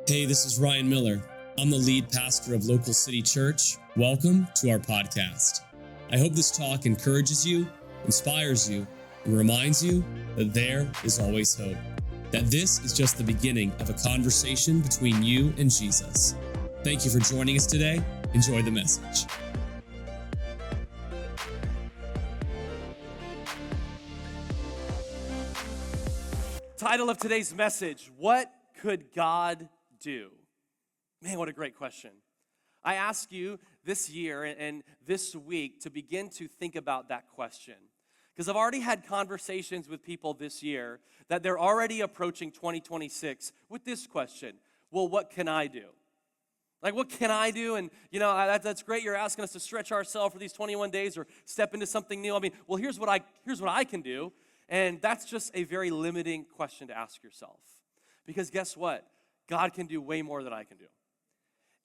Hey, this is Ryan Miller. I'm the lead pastor of Local City Church. Welcome to our podcast. I hope this talk encourages you, inspires you, and reminds you that there is always hope. That this is just the beginning of a conversation between you and Jesus. Thank you for joining us today. Enjoy the message. Title of today's message, what could God do? Man, what a great question. I ask you this year and this week to begin to think about that question. Because I've already had conversations with people this year that they're already approaching 2026 with this question. Well, what can I do? Like, what can I do? And, you know, that's great. You're asking us to stretch ourselves for these 21 days or step into something new. I mean, well, here's what I can do. And that's just a very limiting question to ask yourself. Because guess what? God can do way more than I can do.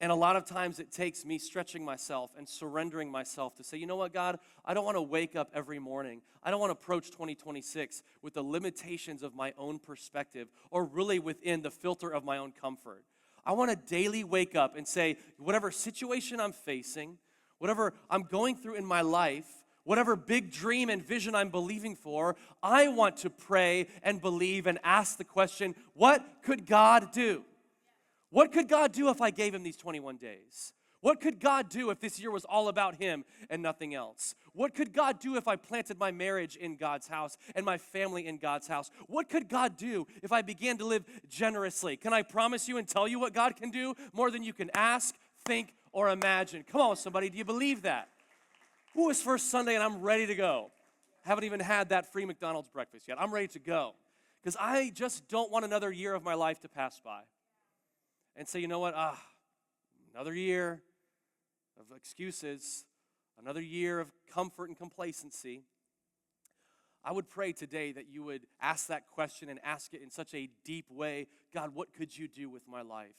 And a lot of times it takes me stretching myself and surrendering myself to say, you know what, God, I don't want to wake up every morning. I don't want to approach 2026 with the limitations of my own perspective or really within the filter of my own comfort. I want to daily wake up and say, whatever situation I'm facing, whatever I'm going through in my life, whatever big dream and vision I'm believing for, I want to pray and believe and ask the question, what could God do? What could God do if I gave him these 21 days? What could God do if this year was all about him and nothing else? What could God do if I planted my marriage in God's house and my family in God's house? What could God do if I began to live generously? Can I promise you and tell you what God can do more than you can ask, think, or imagine? Come on, somebody, do you believe that? Ooh, it's first Sunday and I'm ready to go. Haven't even had that free McDonald's breakfast yet. I'm ready to go because I just don't want another year of my life to pass by and say, you know what, another year of excuses, another year of comfort and complacency. I would pray today that you would ask that question and ask it in such a deep way. God, what could you do with my life?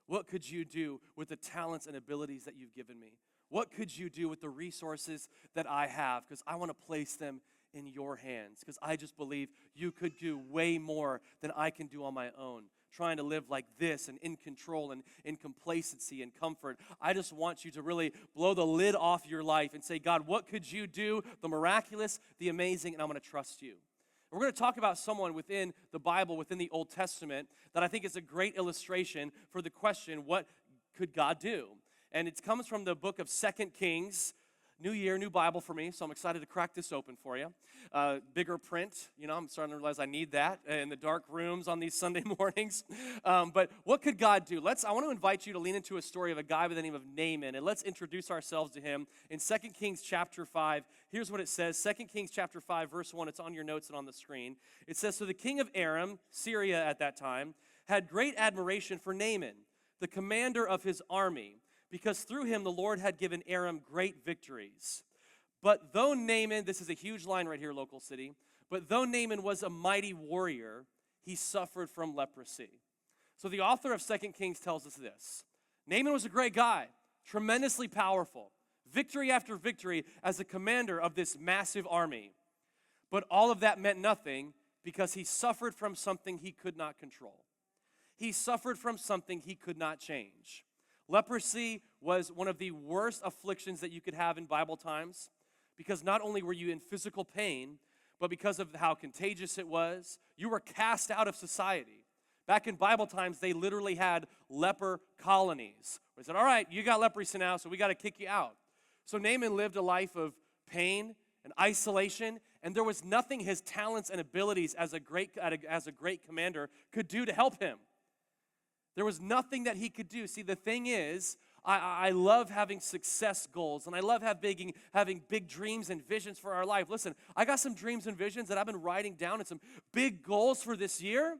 What could you do with the talents and abilities that you've given me? What could you do with the resources that I have? Because I want to place them in your hands. Because I just believe you could do way more than I can do on my own. Trying to live like this and in control and in complacency and comfort. I just want you to really blow the lid off your life and say, God, what could you do? The miraculous, the amazing, and I'm going to trust you. We're going to talk about someone within the Bible, within the Old Testament, that I think is a great illustration for the question, what could God do? And it comes from the book of 2 Kings. New year, new Bible for me, so I'm excited to crack this open for you. Bigger print, you know, I'm starting to realize I need that in the dark rooms on these Sunday mornings. But what could God do? I want to invite you to lean into a story of a guy by the name of Naaman, and let's introduce ourselves to him. In 2 Kings chapter 5, here's what it says. 2 Kings chapter 5, verse 1, it's on your notes and on the screen. It says, so the king of Aram, Syria at that time, had great admiration for Naaman, the commander of his army, because through him the Lord had given Aram great victories. But though Naaman, this is a huge line right here, Local City, but though Naaman was a mighty warrior, he suffered from leprosy. So the author of 2 Kings tells us this. Naaman was a great guy, tremendously powerful, victory after victory as a commander of this massive army. But all of that meant nothing because he suffered from something he could not control. He suffered from something he could not change. Leprosy was one of the worst afflictions that you could have in Bible times because not only were you in physical pain, but because of how contagious it was, you were cast out of society. Back in Bible times, they literally had leper colonies. They said, all right, you got leprosy now, so we got to kick you out. So Naaman lived a life of pain and isolation, and there was nothing his talents and abilities as a great commander could do to help him. There was nothing that he could do. See, the thing is, I love having success goals, and I love having big dreams and visions for our life. Listen, I got some dreams and visions that I've been writing down and some big goals for this year,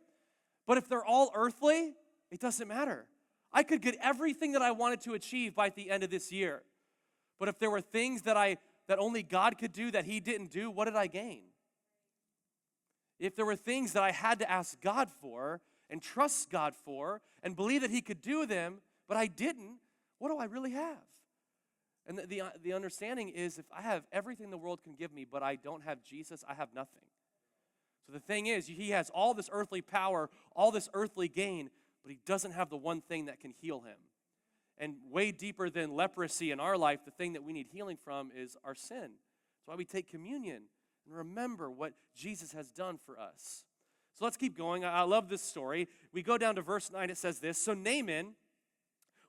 but if they're all earthly, it doesn't matter. I could get everything that I wanted to achieve by the end of this year, but if there were things that only God could do that he didn't do, what did I gain? If there were things that I had to ask God for, and trust God for, and believe that he could do them, but I didn't, what do I really have? And the understanding is if I have everything the world can give me, but I don't have Jesus, I have nothing. So the thing is, he has all this earthly power, all this earthly gain, but he doesn't have the one thing that can heal him. And way deeper than leprosy in our life, the thing that we need healing from is our sin. That's why we take communion and remember what Jesus has done for us. So let's keep going. I love this story. We go down to verse 9. It says this: So Naaman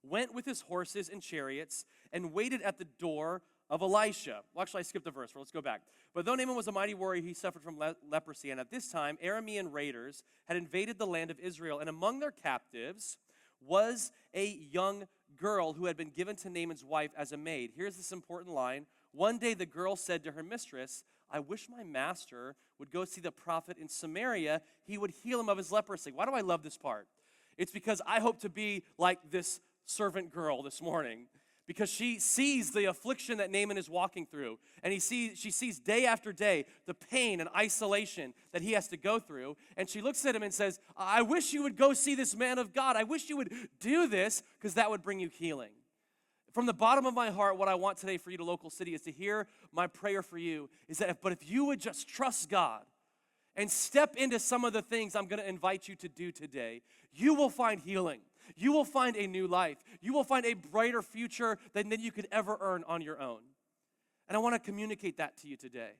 went with his horses and chariots and waited at the door of Elisha. Well, actually, I skipped a verse. Let's go back. But though Naaman was a mighty warrior, he suffered from leprosy. And at this time, Aramean raiders had invaded the land of Israel. And among their captives was a young girl who had been given to Naaman's wife as a maid. Here's this important line. One day the girl said to her mistress, I wish my master would go see the prophet in Samaria. He would heal him of his leprosy. Why do I love this part? It's because I hope to be like this servant girl this morning, because she sees the affliction that Naaman is walking through, and she sees day after day the pain and isolation that he has to go through, and she looks at him and says, I wish you would go see this man of God. I wish you would do this, because that would bring you healing. From the bottom of my heart, what I want today for you to Local City is to hear my prayer for you is that if you would just trust God and step into some of the things I'm going to invite you to do today, you will find healing. You will find a new life. You will find a brighter future than you could ever earn on your own. And I want to communicate that to you today.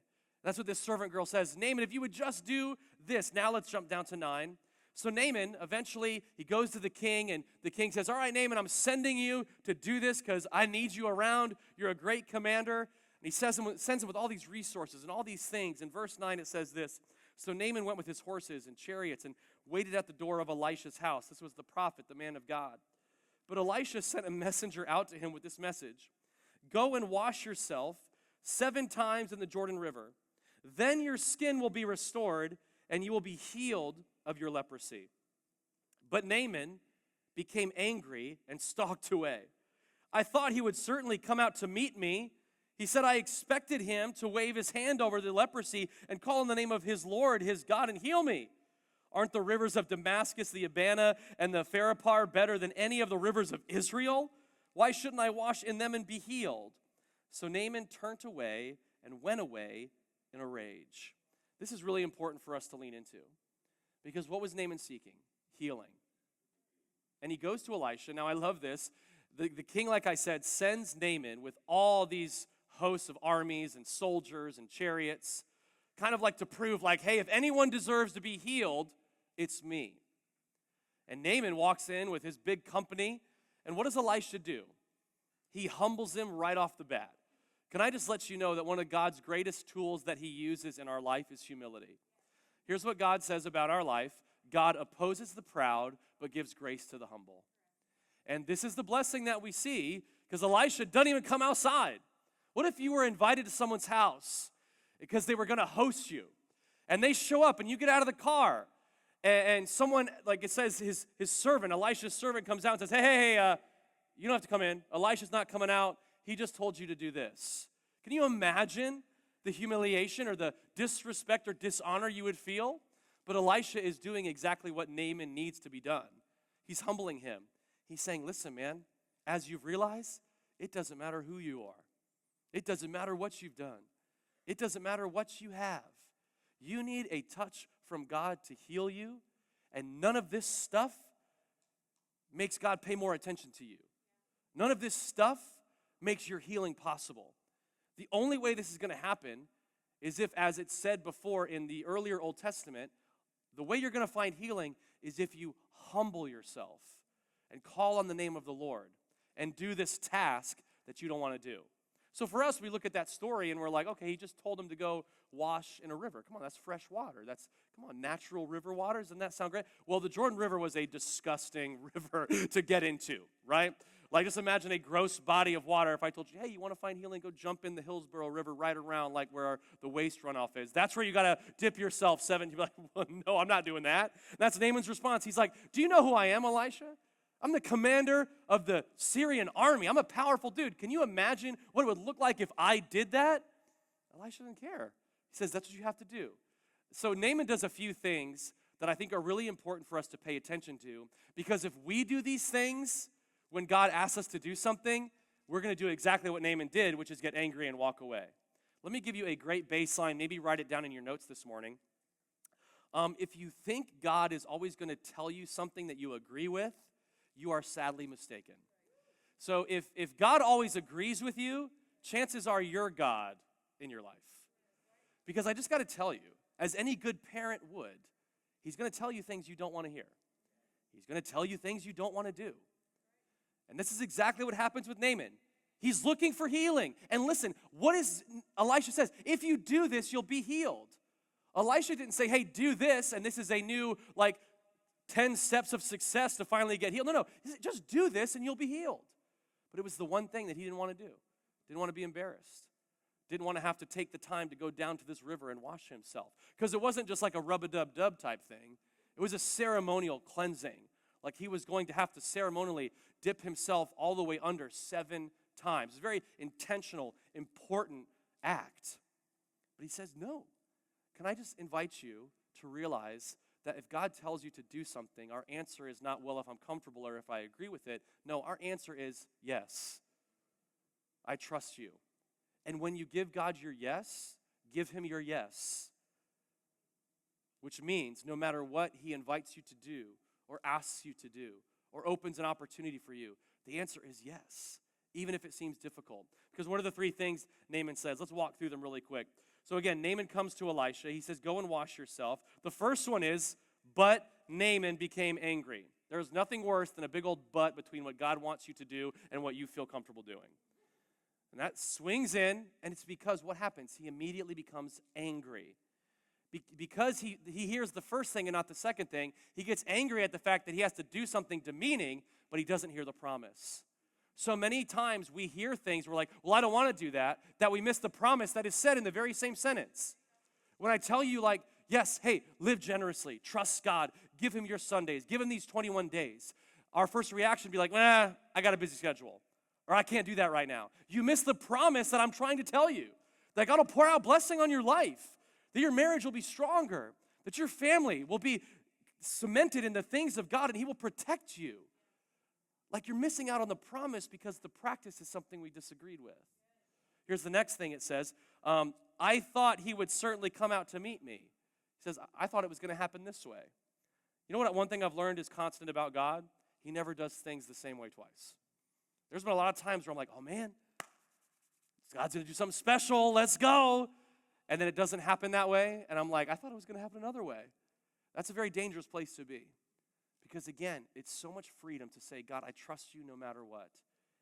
That's what this servant girl says. Naaman, if you would just do this. Now let's jump down to 9. So Naaman, eventually, he goes to the king, and the king says, all right, Naaman, I'm sending you to do this because I need you around. You're a great commander. And he sends him with all these resources and all these things. In verse 9, it says this: So Naaman went with his horses and chariots and waited at the door of Elisha's house. This was the prophet, the man of God. But Elisha sent a messenger out to him with this message: Go and wash yourself 7 times in the Jordan River. Then your skin will be restored, and you will be healed of your leprosy. But Naaman became angry and stalked away. I thought he would certainly come out to meet me. He said, I expected him to wave his hand over the leprosy and call on the name of his Lord, his God, and heal me. Aren't the rivers of Damascus, the Abana, and the Pharpar better than any of the rivers of Israel? Why shouldn't I wash in them and be healed? So Naaman turned away and went away in a rage. This is really important for us to lean into, because what was Naaman seeking? Healing. And he goes to Elisha. Now I love this. The king, like I said, sends Naaman with all these hosts of armies and soldiers and chariots, kind of like to prove, like, hey, if anyone deserves to be healed, it's me. And Naaman walks in with his big company, and what does Elisha do? He humbles him right off the bat. Can I just let you know that one of God's greatest tools that he uses in our life is humility? Here's what God says about our life: God opposes the proud, but gives grace to the humble. And this is the blessing that we see, because Elisha doesn't even come outside. What if you were invited to someone's house because they were going to host you, and they show up, and you get out of the car, and someone, like it says, his servant, Elisha's servant, comes out and says, hey, you don't have to come in. Elisha's not coming out. He just told you to do this. Can you imagine the humiliation or the disrespect or dishonor you would feel? But Elisha is doing exactly what Naaman needs to be done. He's humbling him. He's saying, listen, man, as you've realized, it doesn't matter who you are. It doesn't matter what you've done. It doesn't matter what you have. You need a touch from God to heal you, and none of this stuff makes God pay more attention to you. None of this stuff makes your healing possible. The only way this is going to happen is if, as it's said before in the earlier Old Testament, the way you're going to find healing is if you humble yourself and call on the name of the Lord and do this task that you don't want to do. So for us, we look at that story and we're like, okay, he just told him to go wash in a river. Come on, that's fresh water. Come on, natural river waters. Doesn't that sound great? Well, the Jordan River was a disgusting river to get into, right? Like, just imagine a gross body of water. If I told you, hey, you want to find healing, go jump in the Hillsborough River right around like where the waste runoff is. That's where you got to dip yourself 7. You're like, well, no, I'm not doing that. And that's Naaman's response. He's like, do you know who I am, Elisha? I'm the commander of the Syrian army. I'm a powerful dude. Can you imagine what it would look like if I did that? Elisha didn't care. He says, that's what you have to do. So Naaman does a few things that I think are really important for us to pay attention to, because if we do these things when God asks us to do something, we're going to do exactly what Naaman did, which is get angry and walk away. Let me give you a great baseline. Maybe write it down in your notes this morning. If you think God is always going to tell you something that you agree with, you are sadly mistaken. So if God always agrees with you, chances are you're God in your life. Because I just got to tell you, as any good parent would, he's going to tell you things you don't want to hear. He's going to tell you things you don't want to do. And this is exactly what happens with Naaman. He's looking for healing. And listen, what is Elisha says? If you do this, you'll be healed. Elisha didn't say, hey, do this, and this is a new, 10 steps of success to finally get healed. No. He said, just do this and you'll be healed. But it was the one thing that he didn't want to do. Didn't want to be embarrassed. Didn't want to have to take the time to go down to this river and wash himself. Because it wasn't just like a rub-a-dub-dub type thing. It was a ceremonial cleansing. Like he was going to have to ceremonially dip himself all the way under 7 times. It's a very intentional, important act. But he says, no. Can I just invite you to realize that if God tells you to do something, our answer is not, well, if I'm comfortable or if I agree with it. No, our answer is yes. I trust you. And when you give God your yes, give him your yes. Which means no matter what he invites you to do or asks you to do or opens an opportunity for you, the answer is yes, even if it seems difficult. Because what are the 3 things Naaman says? Let's walk through them really quick. So again, Naaman comes to Elisha. He says, go and wash yourself. The first one is, but Naaman became angry. There's nothing worse than a big old but between what God wants you to do and what you feel comfortable doing. And that swings in, and it's because what happens? He immediately becomes angry. Because he hears the first thing and not the second thing, he gets angry at the fact that he has to do something demeaning, but he doesn't hear the promise. So many times we hear things, we're like, well, I don't want to do that we miss the promise that is said in the very same sentence. When I tell you, yes, hey, live generously, trust God, give him your Sundays, give him these 21 days, our first reaction would be like, I got a busy schedule, or I can't do that right now. You miss the promise that I'm trying to tell you, that God will pour out blessing on your life, that your marriage will be stronger, that your family will be cemented in the things of God, and he will protect you. Like you're missing out on the promise because the practice is something we disagreed with. Here's the next thing it says. I thought he would certainly come out to meet me. He says, I thought it was going to happen this way. You know what? One thing I've learned is constant about God. He never does things the same way twice. There's been a lot of times where I'm like, oh man, God's going to do something special. Let's go. And then it doesn't happen that way. And I'm like, I thought it was going to happen another way. That's a very dangerous place to be. Because again, it's so much freedom to say, God, I trust you no matter what,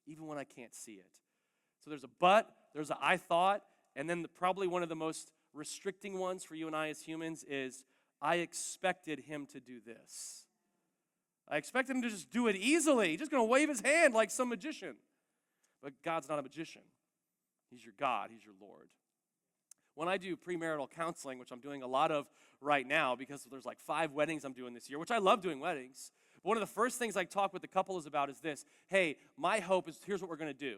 even when I can't see it. So there's a but, there's a I thought, and then probably one of the most restricting ones for you and I as humans is, I expected him to do this. I expected him to just do it easily. He's just going to wave his hand like some magician. But God's not a magician. He's your God. He's your Lord. When I do premarital counseling, which I'm doing a lot of right now because there's 5 weddings I'm doing this year, which I love doing weddings. But one of the first things I talk with the couples about is this. Hey, my hope is here's what we're going to do.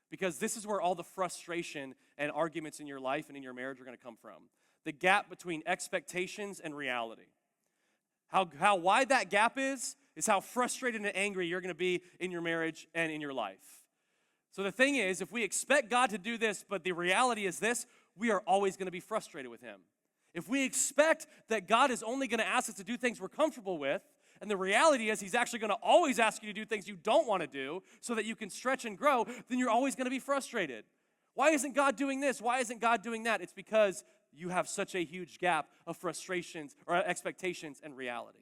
Because this is where all the frustration and arguments in your life and in your marriage are going to come from. The gap between expectations and reality. How wide that gap is how frustrated and angry you're going to be in your marriage and in your life. So the thing is, if we expect God to do this, but the reality is this, we are always going to be frustrated with him. If we expect that God is only going to ask us to do things we're comfortable with, and the reality is he's actually going to always ask you to do things you don't want to do so that you can stretch and grow, then you're always going to be frustrated. Why isn't God doing this? Why isn't God doing that? It's because you have such a huge gap of frustrations or expectations and reality.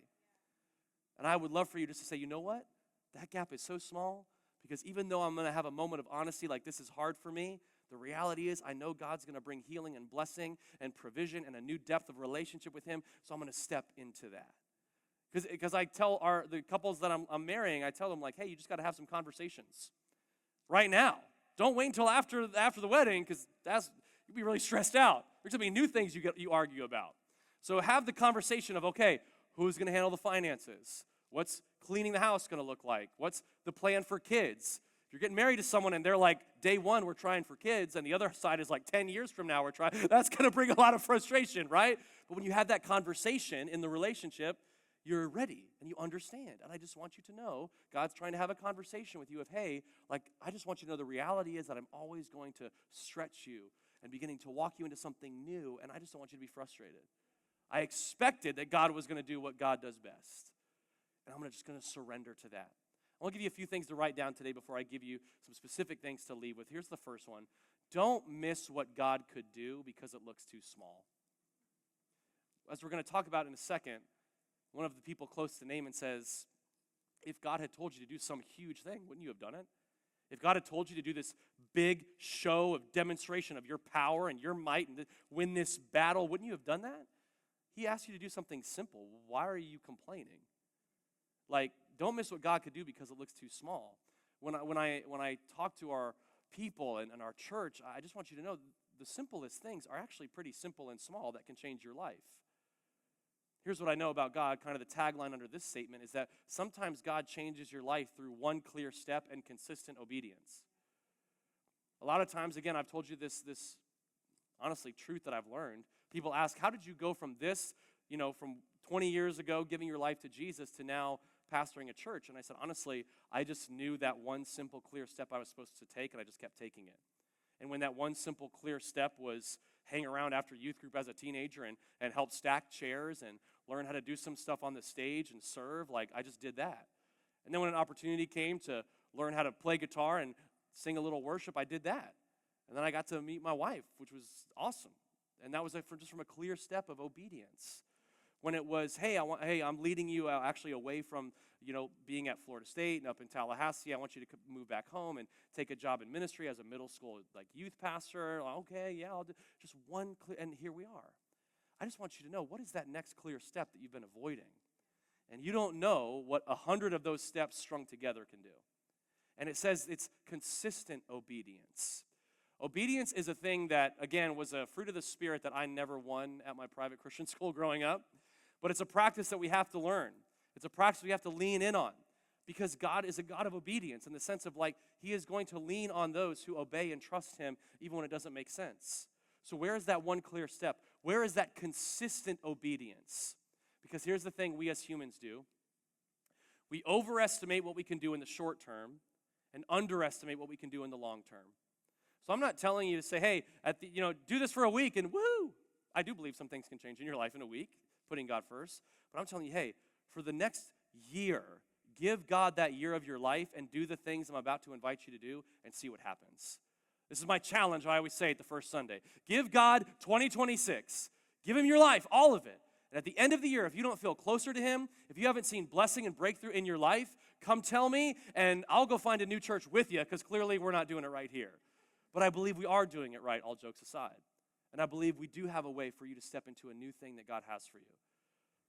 And I would love for you just to say, you know what? That gap is so small because even though I'm going to have a moment of honesty like this is hard for me, the reality is I know God's going to bring healing and blessing and provision and a new depth of relationship with him, so I'm going to step into that. Because I tell the couples that I'm marrying, I tell them hey, you just got to have some conversations right now. Don't wait until after the wedding because you'll be really stressed out. There's going to be new things you argue about. So have the conversation of, okay, who's going to handle the finances? What's cleaning the house going to look like? What's the plan for kids? If you're getting married to someone and they're like, day one, we're trying for kids, and the other side is 10 years from now, we're trying, that's going to bring a lot of frustration, right? But when you have that conversation in the relationship, you're ready and you understand. And I just want you to know, God's trying to have a conversation with you of, hey, I just want you to know the reality is that I'm always going to stretch you and beginning to walk you into something new, and I just don't want you to be frustrated. I expected that God was going to do what God does best. And I'm just going to surrender to that. I want to give you a few things to write down today before I give you some specific things to leave with. Here's the first one. Don't miss what God could do because it looks too small. As we're going to talk about in a second, one of the people close to Naaman says, if God had told you to do some huge thing, wouldn't you have done it? If God had told you to do this big show of demonstration of your power and your might and win this battle, wouldn't you have done that? He asked you to do something simple. Why are you complaining? Like, don't miss what God could do because it looks too small. When I talk to our people and our church, I just want you to know the simplest things are actually pretty simple and small that can change your life. Here's what I know about God, kind of the tagline under this statement is that sometimes God changes your life through one clear step and consistent obedience. A lot of times, again, I've told you this honestly truth that I've learned. People ask, how did you go from this, from 20 years ago giving your life to Jesus to now pastoring a church? And I said, honestly, I just knew that one simple, clear step I was supposed to take, and I just kept taking it. And when that one simple, clear step was hang around after youth group as a teenager and help stack chairs and learn how to do some stuff on the stage and serve, I just did that. And then when an opportunity came to learn how to play guitar and sing a little worship, I did that. And then I got to meet my wife, which was awesome. And that was just from a clear step of obedience. When it was, hey, I'm leading you actually away from, being at Florida State and up in Tallahassee. I want you to move back home and take a job in ministry as a middle school youth pastor. Okay, yeah, I'll do just one clear, and here we are. I just want you to know, what is that next clear step that you've been avoiding? And you don't know what 100 of those steps strung together can do. And it says it's consistent obedience. Obedience is a thing that, again, was a fruit of the Spirit that I never won at my private Christian school growing up. But it's a practice that we have to learn. It's a practice we have to lean in on. Because God is a God of obedience in the sense of He is going to lean on those who obey and trust Him even when it doesn't make sense. So where is that one clear step? Where is that consistent obedience? Because here's the thing we as humans do. We overestimate what we can do in the short term and underestimate what we can do in the long term. So I'm not telling you to say, hey, do this for a week and woo! I do believe some things can change in your life in a week, putting God first. But I'm telling you, hey, for the next year, give God that year of your life and do the things I'm about to invite you to do and see what happens. This is my challenge. I always say it the first Sunday. Give God 2026. Give Him your life, all of it. And at the end of the year, if you don't feel closer to Him, if you haven't seen blessing and breakthrough in your life, come tell me, and I'll go find a new church with you, because clearly we're not doing it right here. But I believe we are doing it right, all jokes aside. And I believe we do have a way for you to step into a new thing that God has for you.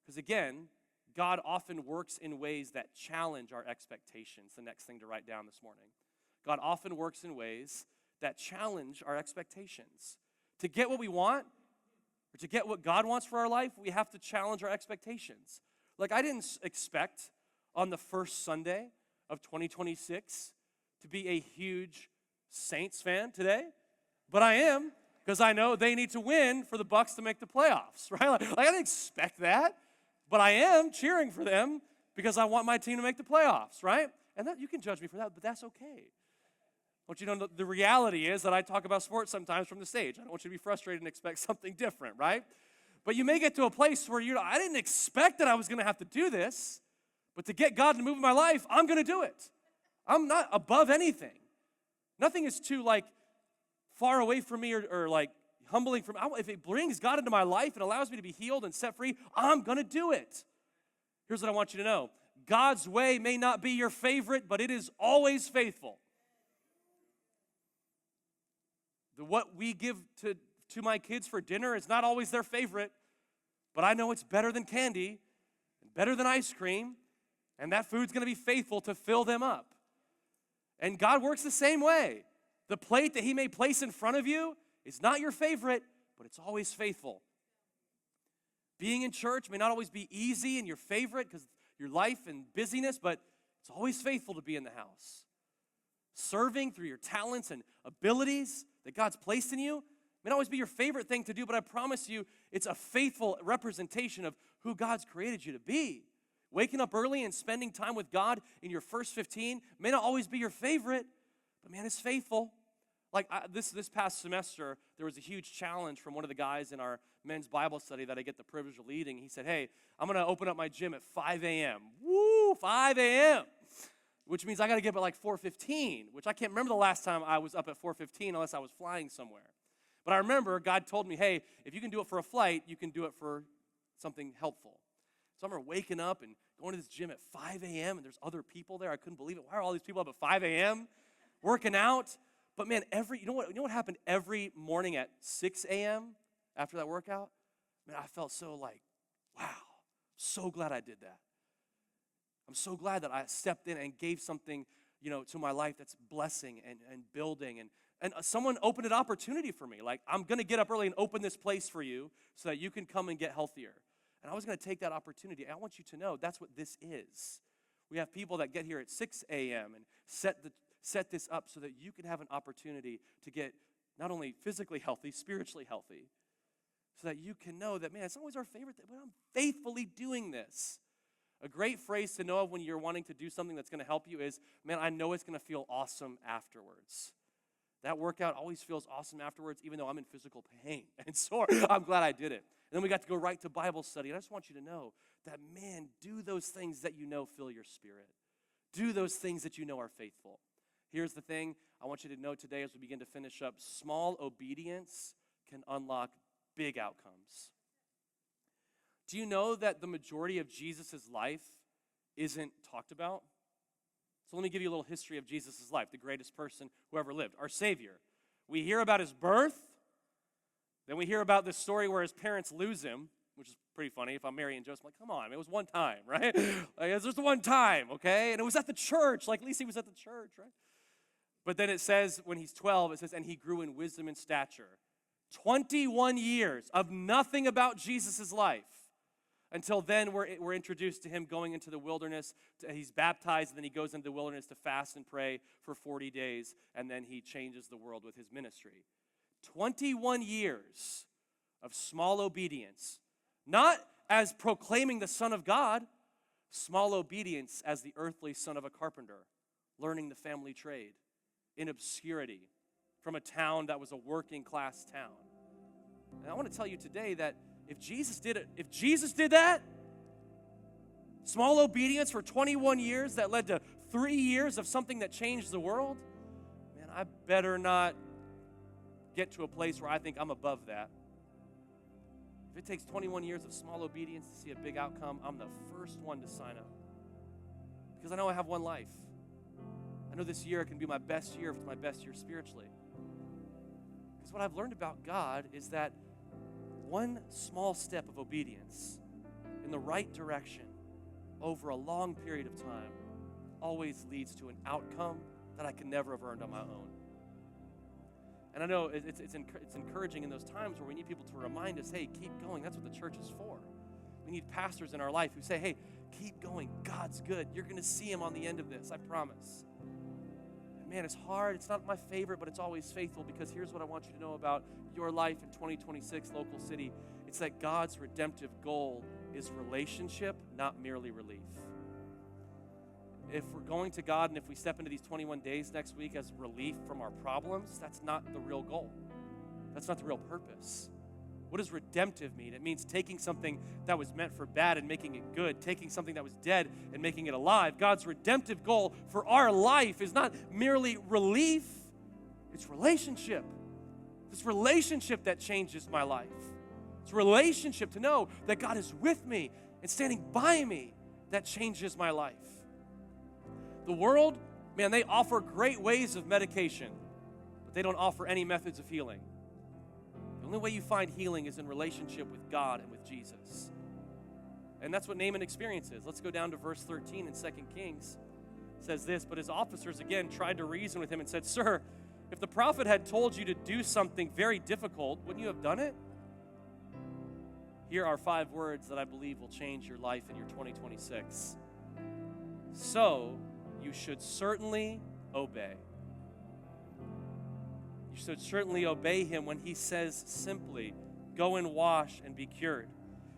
Because again, God often works in ways that challenge our expectations. The next thing to write down this morning. God often works in ways that challenge our expectations. To get what we want, or to get what God wants for our life, we have to challenge our expectations. I didn't expect on the first Sunday of 2026 to be a huge Saints fan today, but I am, because I know they need to win for the Bucks to make the playoffs, right? I didn't expect that, but I am cheering for them because I want my team to make the playoffs, right? And that you can judge me for that, but that's okay. I want you to know the reality is that I talk about sports sometimes from the stage. I don't want you to be frustrated and expect something different, right? But you may get to a place where I didn't expect that I was going to have to do this, but to get God to move in my life, I'm going to do it. I'm not above anything. Nothing is too far away from me or humbling from. If it brings God into my life and allows me to be healed and set free, I'm going to do it. Here's what I want you to know. God's way may not be your favorite, but it is always faithful. What we give to my kids for dinner is not always their favorite, but I know it's better than candy and better than ice cream, and that food's going to be faithful to fill them up. And God works the same way. The plate that He may place in front of you is not your favorite, but it's always faithful. Being in church may not always be easy and your favorite because your life and busyness, but it's always faithful to be in the house. Serving through your talents and abilities that God's placed in you may not always be your favorite thing to do, but I promise you it's a faithful representation of who God's created you to be. Waking up early and spending time with God in your first 15 may not always be your favorite, but man, it's faithful. This past semester, there was a huge challenge from one of the guys in our men's Bible study that I get the privilege of leading. He said, hey, I'm going to open up my gym at 5 a.m. Woo, 5 a.m., which means I got to get up at like 4:15, which I can't remember the last time I was up at 4:15 unless I was flying somewhere. But I remember God told me, hey, if you can do it for a flight, you can do it for something helpful. So I remember waking up and going to this gym at 5 a.m., and there's other people there. I couldn't believe it. Why are all these people up at 5 a.m. working out? But man, you know what happened every morning at 6 a.m. after that workout? Man, I felt so like, wow, so glad I did that. I'm so glad that I stepped in and gave something, to my life that's blessing and building. And someone opened an opportunity for me. Like, I'm going to get up early and open this place for you so that you can come and get healthier. And I was going to take that opportunity. I want you to know that's what this is. We have people that get here at 6 a.m. and set this up so that you can have an opportunity to get not only physically healthy, spiritually healthy, so that you can know that, man, it's always our favorite thing, but I'm faithfully doing this. A great phrase to know of when you're wanting to do something that's going to help you is, man, I know it's going to feel awesome afterwards. That workout always feels awesome afterwards, even though I'm in physical pain and sore. I'm glad I did it. And then we got to go right to Bible study. And I just want you to know that, man, do those things that you know fill your spirit. Do those things that you know are faithful. Here's the thing I want you to know today as we begin to finish up. Small obedience can unlock big outcomes. Do you know that the majority of Jesus' life isn't talked about? So let me give you a little history of Jesus' life, the greatest person who ever lived, our Savior. We hear about his birth, then we hear about this story where his parents lose him, which is pretty funny. If I'm Mary and Joseph, I'm like, come on, it was one time, right? Like, it's just one time, okay? And it was at the church, like at least he was at the church, right? But then it says, when he's 12, it says, and he grew in wisdom and stature. 21 years of nothing about Jesus' life. Until then, we're introduced to him going into the wilderness. He's baptized, and then he goes into the wilderness to fast and pray for 40 days, and then he changes the world with his ministry. 21 years of small obedience, not as proclaiming the Son of God, small obedience as the earthly son of a carpenter, learning the family trade in obscurity from a town that was a working class town. And I want to tell you today that if Jesus did that, small obedience for 21 years that led to 3 years of something that changed the world, man, I better not get to a place where I think I'm above that. If it takes 21 years of small obedience to see a big outcome, I'm the first one to sign up. Because I know I have one life. I know this year can be my best year if it's my best year spiritually. Because what I've learned about God is that one small step of obedience in the right direction over a long period of time always leads to an outcome that I can never have earned on my own. And I know it's encouraging in those times where we need people to remind us, hey, keep going. That's what the church is for. We need pastors in our life who say, hey, keep going. God's good. You're going to see him on the end of this, I promise. And man, it's hard. It's not my favorite, but it's always faithful, because here's what I want you to know about your life in 2026, Local City. It's that God's redemptive goal is relationship, not merely relief. If we're going to God and if we step into these 21 days next week as relief from our problems, that's not the real goal. That's not the real purpose. What does redemptive mean? It means taking something that was meant for bad and making it good, taking something that was dead and making it alive. God's redemptive goal for our life is not merely relief, it's relationship. This relationship that changes my life. It's relationship to know that God is with me and standing by me that changes my life. The world, man, they offer great ways of medication, but they don't offer any methods of healing. The only way you find healing is in relationship with God and with Jesus. And that's what Naaman experiences. Let's go down to verse 13 in 2 Kings. It says this, but his officers again tried to reason with him and said, Sir, if the prophet had told you to do something very difficult, wouldn't you have done it? Here are 5 words that I believe will change your life in your 2026. So, you should certainly obey. You should certainly obey him when he says simply, go and wash and be cured.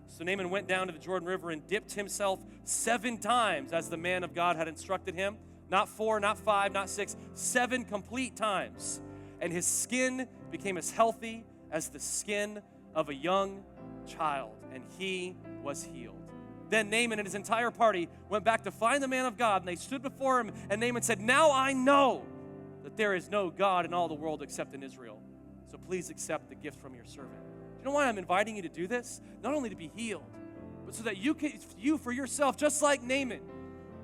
So Naaman went down to the Jordan River and dipped himself 7 times as the man of God had instructed him. Not 4, not 5, not 6, 7 complete times. and his skin became as healthy as the skin of a young child, and he was healed. Then Naaman and his entire party went back to find the man of God, and they stood before him, and Naaman said, "Now I know that there is no God in all the world except in Israel. So please accept the gift from your servant." Do you know why I'm inviting you to do this? Not only to be healed, but so that you for yourself, just like Naaman,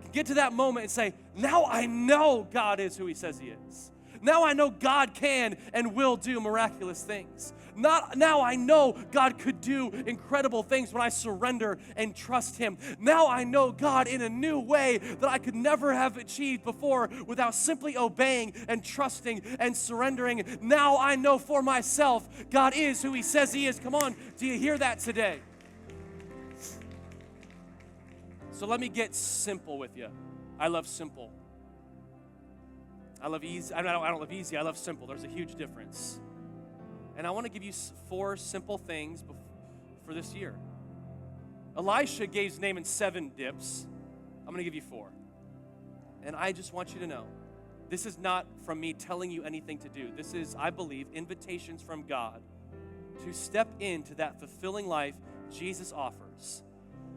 can get to that moment and say, "Now I know God is who he says he is. Now I know God can and will do miraculous things. Now I know God could do incredible things when I surrender and trust him. Now I know God in a new way that I could never have achieved before without simply obeying and trusting and surrendering. Now I know for myself God is who he says he is." Come on, do you hear that today? So let me get simple with you. I love simple. I love easy. I don't love easy. I love simple. There's a huge difference. And I want to give you 4 simple things for this year. Elisha gave Naaman 7 dips. I'm going to give you 4. And I just want you to know, this is not from me telling you anything to do. This is, I believe, invitations from God to step into that fulfilling life Jesus offers.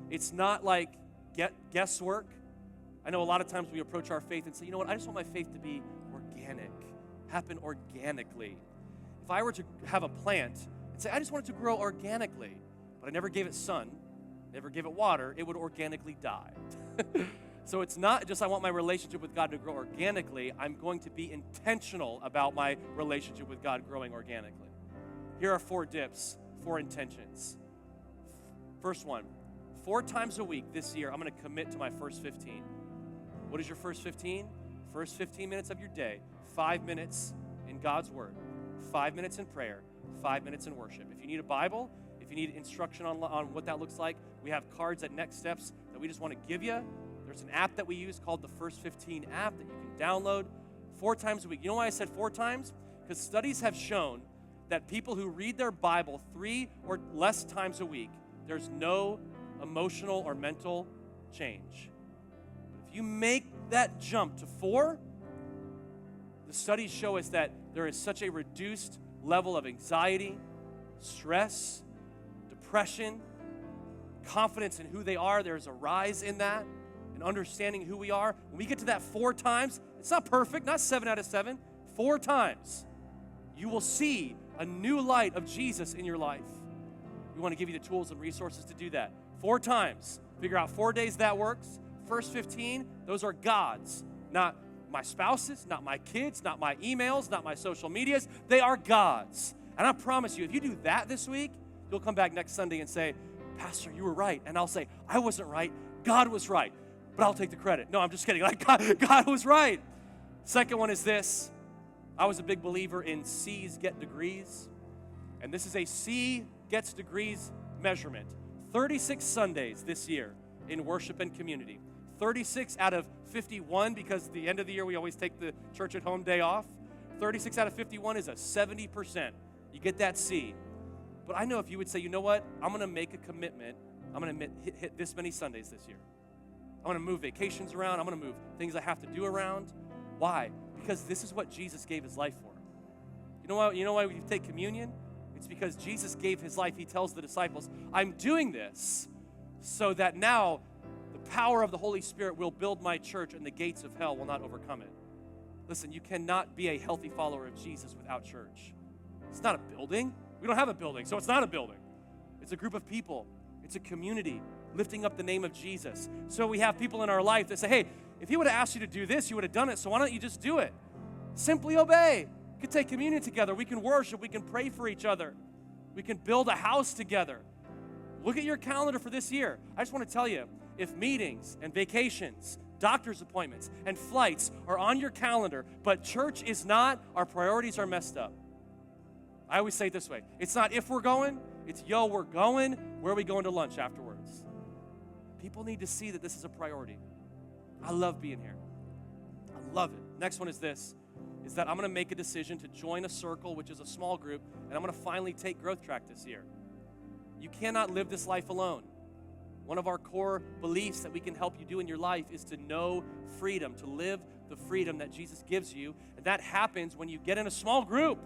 It's not like guesswork. I know a lot of times we approach our faith and say, you know what, I just want my faith to be organic, happen organically. If I were to have a plant and say, I just want it to grow organically, but I never gave it sun, never gave it water, it would organically die. So it's not just I want my relationship with God to grow organically, I'm going to be intentional about my relationship with God growing organically. Here are 4 dips, 4 intentions. First one, 4 times a week this year, I'm going to commit to my first 15. What is your first 15? First 15 minutes of your day, 5 minutes in God's Word, 5 minutes in prayer, 5 minutes in worship. If you need a Bible, if you need instruction on what that looks like, we have cards at Next Steps that we just want to give you. There's an app that we use called the First 15 app that you can download 4 times a week. You know why I said 4 times? Because studies have shown that people who read their Bible 3 or less times a week, there's no emotional or mental change. If you make that jump to 4, the studies show us that there is such a reduced level of anxiety, stress, depression, confidence in who they are. There's a rise in that and understanding who we are. When we get to that 4 times, it's not perfect, not 7 out of 7, 4 times, you will see a new light of Jesus in your life. We want to give you the tools and resources to do that. 4 times. Figure out 4 days that works. First 15, those are God's, not my spouse's, not my kids, not my emails, not my social medias. They are God's. And I promise you, if you do that this week, you'll come back next Sunday and say, Pastor, you were right. And I'll say, I wasn't right. God was right. But I'll take the credit. No, I'm just kidding. Like God was right. Second one is this. I was a big believer in C's get degrees. And this is a C gets degrees measurement. 36 Sundays this year in worship and community. 36 out of 51, because at the end of the year we always take the church at home day off. 36 out of 51 is a 70%. You get that C. But I know if you would say, you know what, I'm going to make a commitment. I'm going to hit this many Sundays this year. I'm going to move vacations around. I'm going to move things I have to do around. Why? Because this is what Jesus gave his life for. You know why we take communion? It's because Jesus gave his life. He tells the disciples, I'm doing this so that now the power of the Holy Spirit will build my church and the gates of hell will not overcome it. Listen, you cannot be a healthy follower of Jesus without church. It's not a building. We don't have a building, so it's not a building. It's a group of people. It's a community lifting up the name of Jesus. So we have people in our life that say, hey, if he would have asked you to do this, you would have done it, so why don't you just do it? Simply obey. We can take communion together. We can worship. We can pray for each other. We can build a house together. Look at your calendar for this year. I just want to tell you, if meetings and vacations, doctor's appointments, and flights are on your calendar, but church is not, our priorities are messed up. I always say it this way. It's not if we're going, it's we're going. Where are we going to lunch afterwards? People need to see that this is a priority. I love being here. I love it. Next one is this, is that I'm going to make a decision to join a circle, which is a small group, and I'm going to finally take Growth Track this year. You cannot live this life alone. One of our core beliefs that we can help you do in your life is to know freedom, to live the freedom that Jesus gives you. And that happens when you get in a small group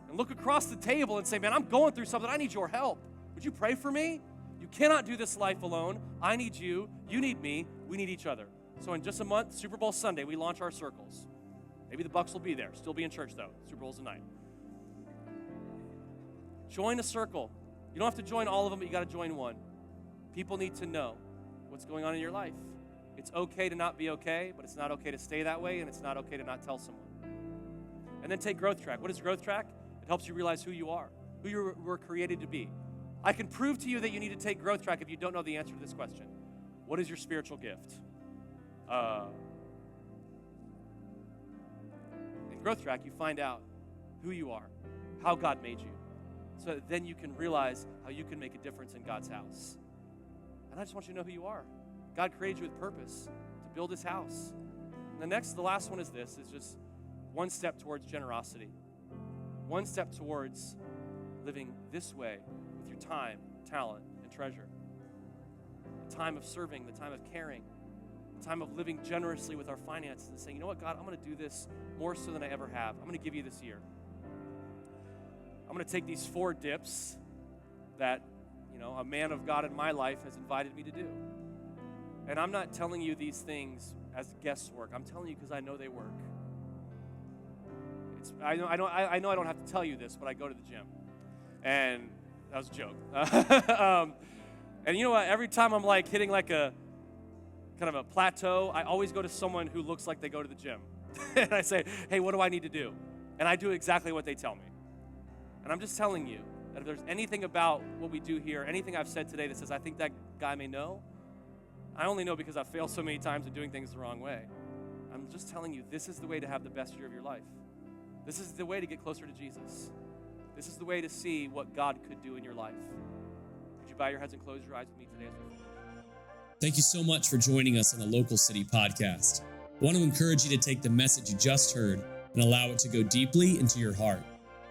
and look across the table and say, man, I'm going through something. I need your help. Would you pray for me? You cannot do this life alone. I need you. You need me. We need each other. So in just a month, Super Bowl Sunday, we launch our circles. Maybe the Bucks will be there. Still be in church, though. Super Bowl's tonight. Join a circle. You don't have to join all of them, but you got to join one. People need to know what's going on in your life. It's okay to not be okay, but it's not okay to stay that way, and it's not okay to not tell someone. And then take Growth Track. What is Growth Track? It helps you realize who you are, who you were created to be. I can prove to you that you need to take Growth Track if you don't know the answer to this question. What is your spiritual gift? In Growth Track, you find out who you are, how God made you, so that then you can realize how you can make a difference in God's house. And I just want you to know who you are. God created you with purpose to build his house. And the last one is this. It's just one step towards generosity. One step towards living this way with your time, talent, and treasure. The time of serving, the time of caring, the time of living generously with our finances and saying, you know what, God, I'm going to do this more so than I ever have. I'm going to give you this year. I'm going to take these 4 dips that, a man of God in my life has invited me to do. And I'm not telling you these things as guesswork. I'm telling you because I know they work. I know I don't have to tell you this, but I go to the gym. And that was a joke. And you know what? Every time I'm hitting a kind of a plateau, I always go to someone who looks like they go to the gym. And I say, hey, what do I need to do? And I do exactly what they tell me. And I'm just telling you that if there's anything about what we do here, anything I've said today that says I think that guy may know, I only know because I've failed so many times at doing things the wrong way. I'm just telling you, this is the way to have the best year of your life. This is the way to get closer to Jesus. This is the way to see what God could do in your life. Would you bow your heads and close your eyes with me today as we finish? Thank you so much for joining us on the Local City Podcast. I want to encourage you to take the message you just heard and allow it to go deeply into your heart.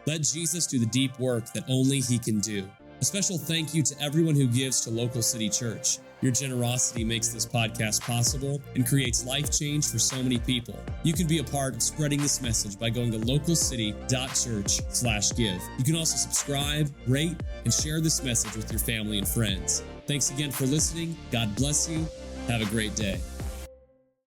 Let Jesus do the deep work that only he can do. A special thank you to everyone who gives to Local City Church. Your generosity makes this podcast possible and creates life change for so many people. You can be a part of spreading this message by going to localcity.church/give. You can also subscribe, rate, and share this message with your family and friends. Thanks again for listening. God bless you. Have a great day.